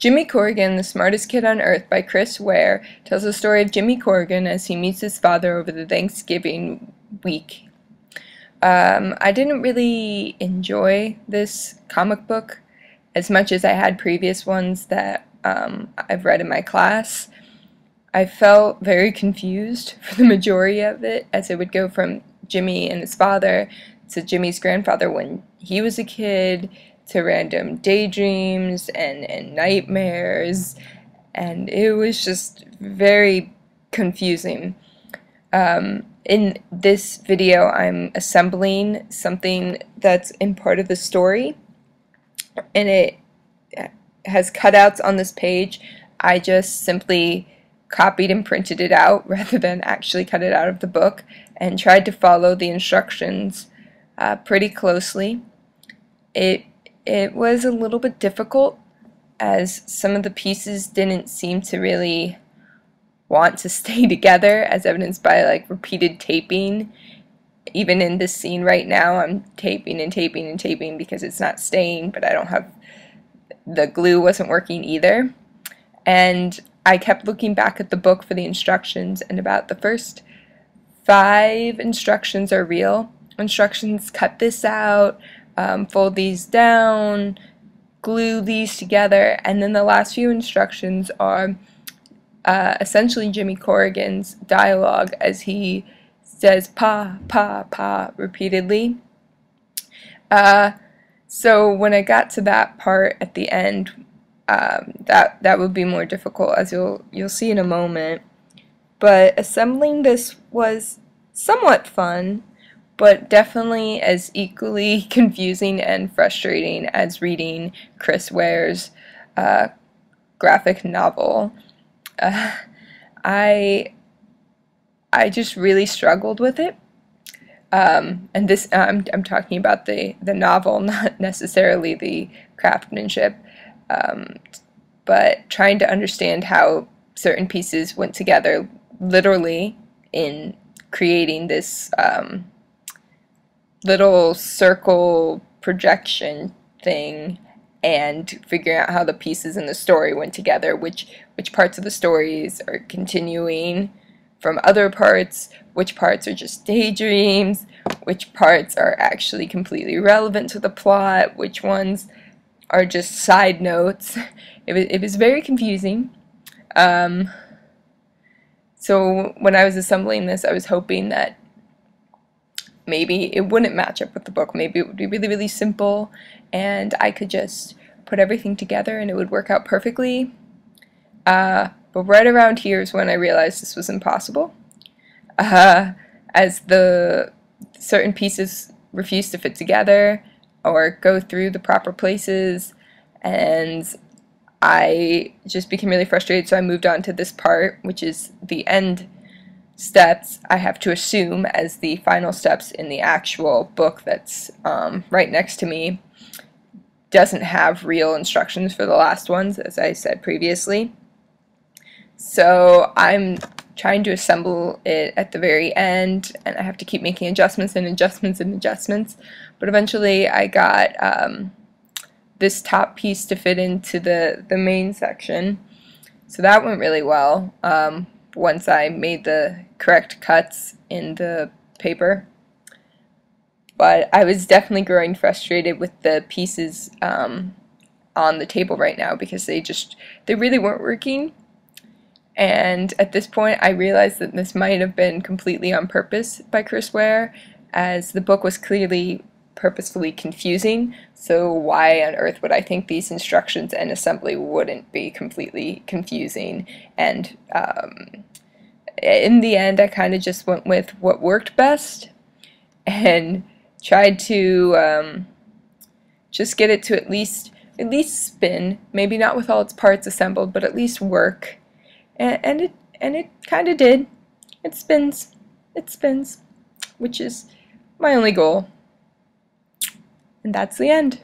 Jimmy Corrigan, the Smartest Kid on Earth by Chris Ware tells the story of Jimmy Corrigan as he meets his father over the Thanksgiving week. I didn't really enjoy this comic book as much as I had previous ones that I've read in my class. I felt very confused for the majority of it, as it would go from Jimmy and his father to Jimmy's grandfather when he was a kid, to random daydreams and nightmares, and it was just very confusing. In this video, I'm assembling something that's in part of the story, and it has cutouts on this page. I just simply copied and printed it out rather than actually cut it out of the book, and tried to follow the instructions pretty closely. It was a little bit difficult, as some of the pieces didn't seem to really want to stay together, as evidenced by like repeated taping. Even in this scene right now, I'm taping and taping and taping because it's not staying, but I don't have, the glue wasn't working either. And I kept looking back at the book for the instructions, and about the first 5 instructions are real. Instructions: cut this out, fold these down, glue these together, and then the last few instructions are essentially Jimmy Corrigan's dialogue as he says pa, pa, pa repeatedly. So when I got to that part at the end, that would be more difficult, as you'll see in a moment. But assembling this was somewhat fun, but definitely as equally confusing and frustrating as reading Chris Ware's graphic novel. I just really struggled with it. And this, I'm talking about the novel, not necessarily the craftsmanship, but trying to understand how certain pieces went together literally in creating this little circle projection thing, and figuring out how the pieces in the story went together, which parts of the stories are continuing from other parts, which parts are just daydreams, which parts are actually completely relevant to the plot, which ones are just side notes. It was very confusing. So when I was assembling this, I was hoping that maybe it wouldn't match up with the book. Maybe it would be really, really simple, and I could just put everything together and it would work out perfectly. But right around here is when I realized this was impossible, as the certain pieces refused to fit together or go through the proper places, and I just became really frustrated, so I moved on to this part, which is the end steps, I have to assume, as the final steps in the actual book that's right next to me. Doesn't have real instructions for the last ones, as I said previously. So I'm trying to assemble it at the very end, and I have to keep making adjustments and adjustments and adjustments. But eventually I got this top piece to fit into the main section. So that went really well once I made the correct cuts in the paper. But I was definitely growing frustrated with the pieces on the table right now, because they really weren't working. And at this point I realized that this might have been completely on purpose by Chris Ware, as the book was clearly purposefully confusing. So why on earth would I think these instructions and assembly wouldn't be completely confusing? And in the end I kind of just went with what worked best and tried to just get it to at least spin, maybe not with all its parts assembled, but at least work. And it kind of did. It spins, which is my only goal. And that's the end.